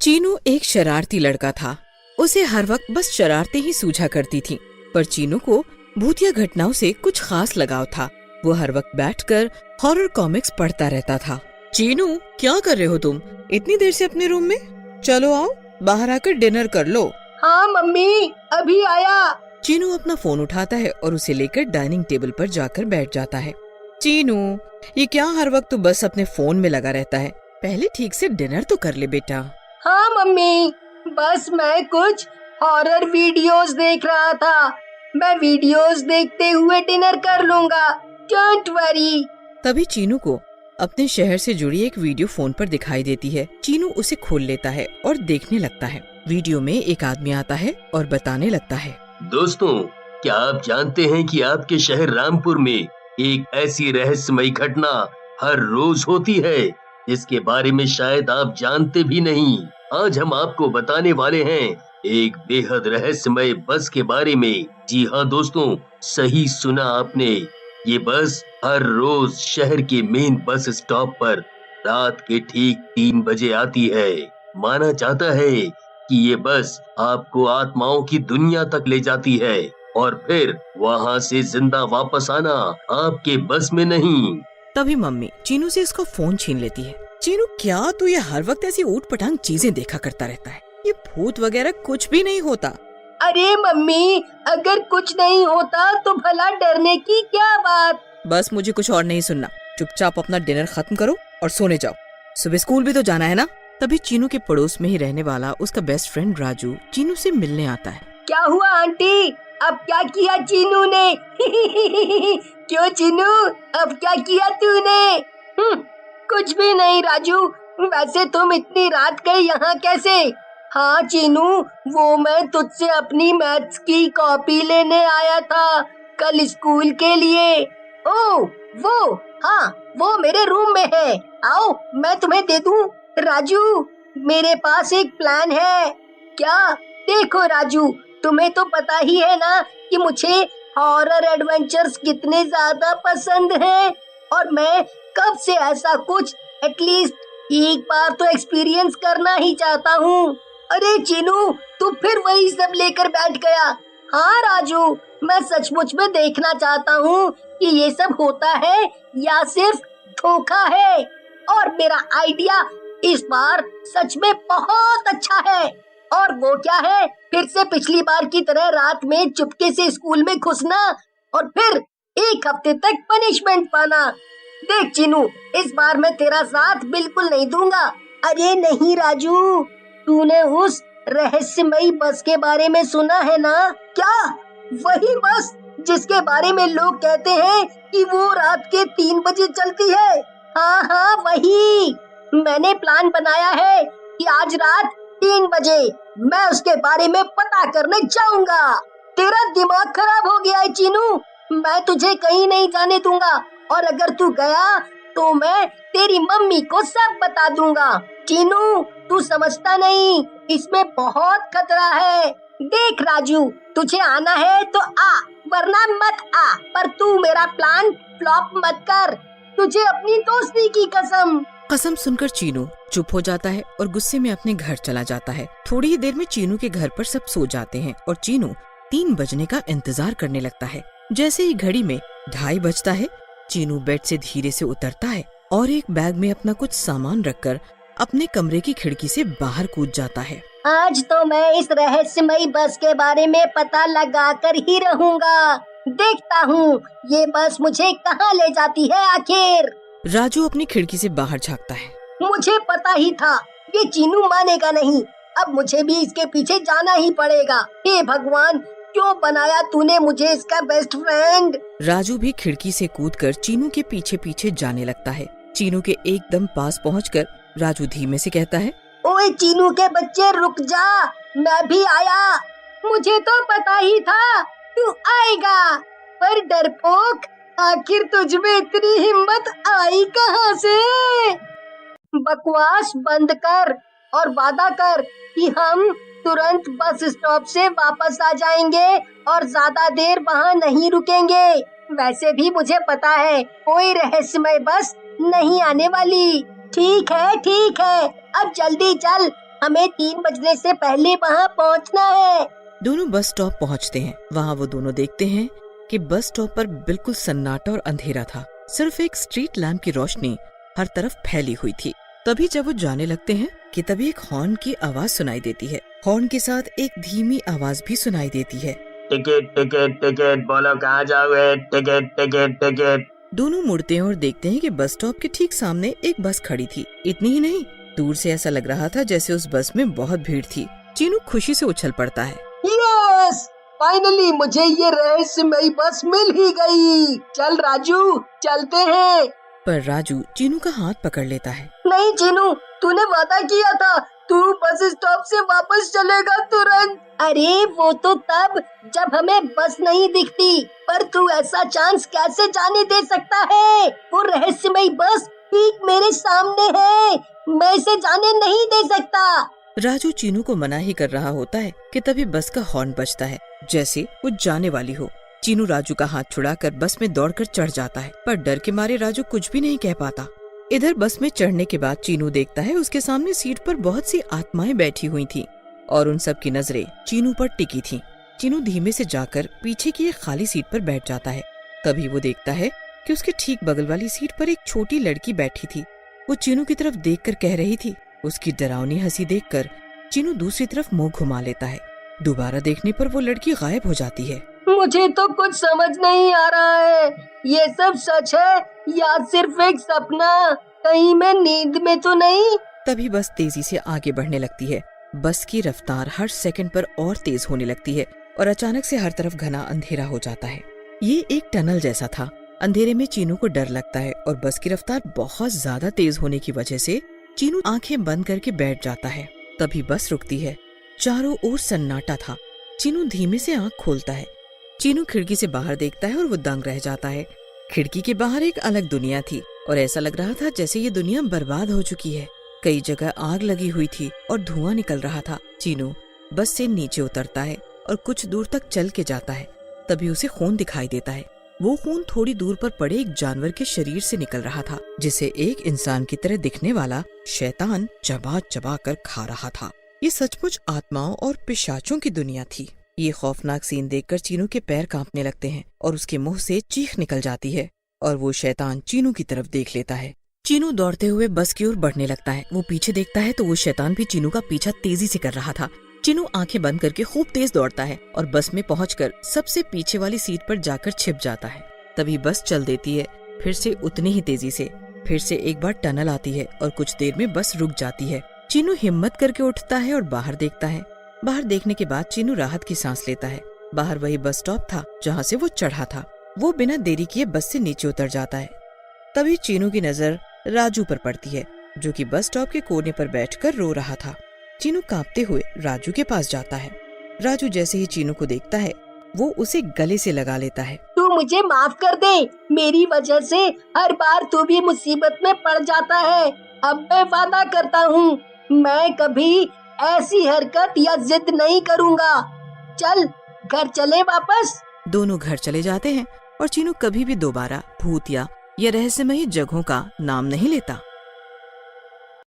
चीनू एक शरारती लड़का था। उसे हर वक्त बस शरारतें ही सूझा करती थीं। पर चीनू को भूतिया घटनाओं से कुछ खास लगाव था। वो हर वक्त बैठकर हॉरर कॉमिक्स पढ़ता रहता था। चीनू, क्या कर रहे हो तुम इतनी देर से अपने रूम में? चलो आओ, बाहर आकर डिनर कर लो। हाँ मम्मी, अभी आया। चीनू अपना फोन उठाता है और उसे लेकर डाइनिंग टेबल पर जाकर बैठ जाता है। चीनू, ये क्या हर वक्त तू बस अपने फोन में लगा रहता है? पहले ठीक से डिनर तो कर ले बेटा। हाँ मम्मी, बस मैं कुछ हॉरर वीडियोस देख रहा था। मैं वीडियोस देखते हुए डिनर कर लूंगा, डोंट वरी। तभी चीनू को अपने शहर से जुड़ी एक वीडियो फोन पर दिखाई देती है। चीनू उसे खोल लेता है और देखने लगता है। वीडियो में एक आदमी आता है और बताने लगता है, दोस्तों, क्या आप जानते हैं कि आपके शहर रामपुर में एक ऐसी रहस्यमयी घटना हर रोज होती है जिसके बारे में शायद आप जानते भी नहीं। आज हम आपको बताने वाले हैं एक बेहद रहस्यमय बस के बारे में। जी हाँ दोस्तों, सही सुना आपने। ये बस हर रोज शहर के मेन बस स्टॉप पर रात के ठीक 3 बजे आती है। माना जाता है कि ये बस आपको आत्माओं की दुनिया तक ले जाती है और फिर वहाँ से जिंदा वापस आना आपके बस में नहीं। तभी मम्मी चीनू से इसका फोन छीन लेती है। चीनू, क्या तू ये हर वक्त ऐसी ऊट पटांग चीजें देखा करता रहता है? ये भूत वगैरह कुछ भी नहीं होता। अरे मम्मी, अगर कुछ नहीं होता तो भला डरने की क्या बात। बस मुझे कुछ और नहीं सुनना। चुपचाप अपना डिनर खत्म करो और सोने जाओ। सुबह स्कूल भी तो जाना है ना। तभी चीनू के पड़ोस में ही रहने वाला उसका बेस्ट फ्रेंड राजू चीनू से मिलने आता है। क्या हुआ आंटी, अब क्या किया चीनू ने? क्यों चीनू, अब क्या किया तूने? कुछ भी नहीं राजू, वैसे तुम इतनी रात गए यहाँ कैसे? हाँ चीनू, वो मैं तुझसे अपनी मैथ्स की कॉपी लेने आया था कल स्कूल के लिए। ओह वो, हाँ वो मेरे रूम में है, आओ मैं तुम्हें दे दूँ। राजू, मेरे पास एक प्लान है। क्या? देखो राजू, तुम्हें तो पता ही है ना कि मुझे हॉरर एडवेंचर्स कितने ज्यादा पसंद हैं और मैं कब से ऐसा कुछ एटलीस्ट एक बार तो एक्सपीरियंस करना ही चाहता हूँ। अरे चीनू, तू फिर वही सब लेकर बैठ गया। हाँ राजू, मैं सचमुच में देखना चाहता हूँ कि ये सब होता है या सिर्फ धोखा है। और मेरा आइडिया इस बार सच में बहुत अच्छा है। और वो क्या है, फिर से पिछली बार की तरह रात में चुपके से स्कूल में घुसना और फिर 1 हफ्ते तक पनिशमेंट पाना। देख चीनू, इस बार मैं तेरा साथ बिल्कुल नहीं दूंगा। अरे नहीं राजू, तूने उस रहस्यमयी बस के बारे में सुना है ना? क्या? वही बस जिसके बारे में लोग कहते हैं कि वो रात के 3 बजे चलती है। हाँ हाँ वही। मैंने प्लान बनाया है कि आज रात 3 बजे मैं उसके बारे में पता करने जाऊंगा। तेरा दिमाग खराब हो गया है चीनू, मैं तुझे कहीं नहीं जाने दूंगा और अगर तू गया तो मैं तेरी मम्मी को सब बता दूंगा। चीनू, तू समझता नहीं, इसमें बहुत खतरा है। देख राजू, तुझे आना है तो आ, वरना मत आ, पर तू मेरा प्लान फ्लॉप मत कर, तुझे अपनी दोस्ती की कसम। कसम सुनकर चीनू चुप हो जाता है और गुस्से में अपने घर चला जाता है। थोड़ी ही देर में चीनू के घर पर सब सो जाते हैं और चीनू 3 बजने का इंतजार करने लगता है। जैसे ही घड़ी में 2:30 बजता है, चीनू बेड से धीरे से उतरता है और एक बैग में अपना कुछ सामान रखकर अपने कमरे की खिड़की से बाहर कूद जाता है। आज तो मैं इस रहस्यमयी बस के बारे में पता लगा कर ही रहूंगा। देखता हूँ ये बस मुझे कहाँ ले जाती है आखिर। राजू अपनी खिड़की से बाहर झांकता है। मुझे पता ही था ये चीनू मानेगा नहीं, अब मुझे भी इसके पीछे जाना ही पड़ेगा। हे भगवान, क्यों बनाया तूने मुझे इसका बेस्ट फ्रेंड। राजू भी खिड़की से कूदकर चीनू के पीछे पीछे जाने लगता है। चीनू के एकदम पास पहुंचकर राजू धीमे से कहता है, ओए चीनू के बच्चे रुक जा, मैं भी आया। मुझे तो पता ही था तू आएगा, पर डरपोक, आखिर तुझ में इतनी हिम्मत आई कहाँ से? बकवास बंद कर और वादा कर कि हम तुरंत बस स्टॉप से वापस आ जाएंगे और ज्यादा देर वहाँ नहीं रुकेंगे। वैसे भी मुझे पता है कोई रहस्यमय बस नहीं आने वाली। ठीक है, अब जल्दी चल, हमें 3 बजने से पहले वहाँ पहुँचना है। दोनों बस स्टॉप पहुंचते हैं। वहाँ वो दोनों देखते हैं कि बस स्टॉप पर बिल्कुल सन्नाटा और अंधेरा था। सिर्फ एक स्ट्रीट लैंप की रोशनी हर तरफ फैली हुई थी। तभी जब वो जाने लगते हैं कि तभी एक हॉर्न की आवाज सुनाई देती है। हॉर्न के साथ एक धीमी आवाज भी सुनाई देती है। टिकट टिकट टिकट, बोलो कहाँ जाओगे? Ticket ticket ticket. दोनों मुड़ते हैं और देखते हैं कि बस स्टॉप के ठीक सामने एक बस खड़ी थी। इतनी ही नहीं, दूर से ऐसा लग रहा था जैसे उस बस में बहुत भीड़ थी। चीनू खुशी से उछल पड़ता है। यस, फाइनली मुझे ये रहस्यमयी बस मिल ही गई। चल राजू, चलते हैं। पर राजू चीनू का हाथ पकड़ लेता है। नहीं चीनू, तूने वादा किया था तू बस स्टॉप से वापस चलेगा तुरंत। अरे वो तो तब जब हमें बस नहीं दिखती, पर तू ऐसा चांस कैसे जाने दे सकता है? वो रहस्यमयी बस ठीक मेरे सामने है, मैं इसे जाने नहीं दे सकता। राजू चीनू को मना ही कर रहा होता है कि तभी बस का हॉर्न बजता है, जैसे वो जाने वाली हो। चीनू राजू का हाथ छुड़ाकर बस में दौड़कर चढ़ जाता है, पर डर के मारे राजू कुछ भी नहीं कह पाता। इधर बस में चढ़ने के बाद चीनू देखता है उसके सामने सीट पर बहुत सी आत्माएं बैठी हुई थीं और उन सब की नजरें चीनू पर टिकी थीं। चीनू धीमे से जाकर पीछे की एक खाली सीट पर बैठ जाता है। तभी वो देखता है कि उसके ठीक बगल वाली सीट पर एक छोटी लड़की बैठी थी। वो चीनू की तरफ देखकर कह रही थी। उसकी डरावनी हंसी देखकर चीनू दूसरी तरफ मुंह घुमा लेता है। दोबारा देखने पर वो लड़की गायब हो जाती है। मुझे तो कुछ समझ नहीं आ रहा है, ये सब सच है या सिर्फ एक सपना? कहीं मैं नींद में तो नहीं? तभी बस तेजी से आगे बढ़ने लगती है। बस की रफ्तार हर सेकंड पर और तेज होने लगती है और अचानक से हर तरफ घना अंधेरा हो जाता है। ये एक टनल जैसा था। अंधेरे में चीनू को डर लगता है और बस की रफ्तार बहुत ज्यादा तेज होने की वजह से चीनू आंखें बंद करके बैठ जाता है। तभी बस रुकती है। चारों ओर सन्नाटा था। चीनू धीमे से आंख खोलता है। चीनू खिड़की से बाहर देखता है और वो दंग रह जाता है। खिड़की के बाहर एक अलग दुनिया थी और ऐसा लग रहा था जैसे ये दुनिया बर्बाद हो चुकी है। कई जगह आग लगी हुई थी और धुआं निकल रहा था। चीनू बस से नीचे उतरता है और कुछ दूर तक चल के जाता है। तभी उसे खून दिखाई देता है। वो खून थोड़ी दूर पर पड़े एक जानवर के शरीर से निकल रहा था, जिसे एक इंसान की तरह दिखने वाला शैतान चबा चबा कर खा रहा था। ये सचमुच आत्माओं और पिशाचों की दुनिया थी। ये खौफनाक सीन देखकर चीनू के पैर कांपने लगते हैं और उसके मुंह से चीख निकल जाती है और वो शैतान चीनू की तरफ देख लेता है। चीनू दौड़ते हुए बस की ओर बढ़ने लगता है। वो पीछे देखता है तो वो शैतान भी चीनू का पीछा तेजी से कर रहा था। चीनू आंखें बंद करके खूब तेज दौड़ता है और बस में पहुंचकर सबसे पीछे वाली सीट पर जाकर छिप जाता है। तभी बस चल देती है, फिर से उतनी ही तेजी से। फिर से एक बार टनल आती है और कुछ देर में बस रुक जाती है। चीनू हिम्मत करके उठता है और बाहर देखता है। बाहर देखने के बाद चीनू राहत की सांस लेता है। बाहर वही बस स्टॉप था जहाँ से वो चढ़ा था। वो बिना देरी किए बस से नीचे उतर जाता है। तभी चीनू की नजर राजू पर पड़ती है, जो कि बस स्टॉप के कोने पर बैठकर रो रहा था। चीनू कांपते हुए राजू के पास जाता है। राजू जैसे ही चीनू को देखता है, वो उसे गले से लगा लेता है। तू मुझे माफ कर दे, मेरी वजह से हर बार तू भी मुसीबत में पड़ जाता है। अब मैं वादा करता हूँ, मैं कभी ऐसी हरकत या जिद नहीं करूँगा। चल घर चले वापस। दोनों घर चले जाते हैं और चीनू कभी भी दोबारा भूत या रहस्यमयी जगहों का नाम नहीं लेता।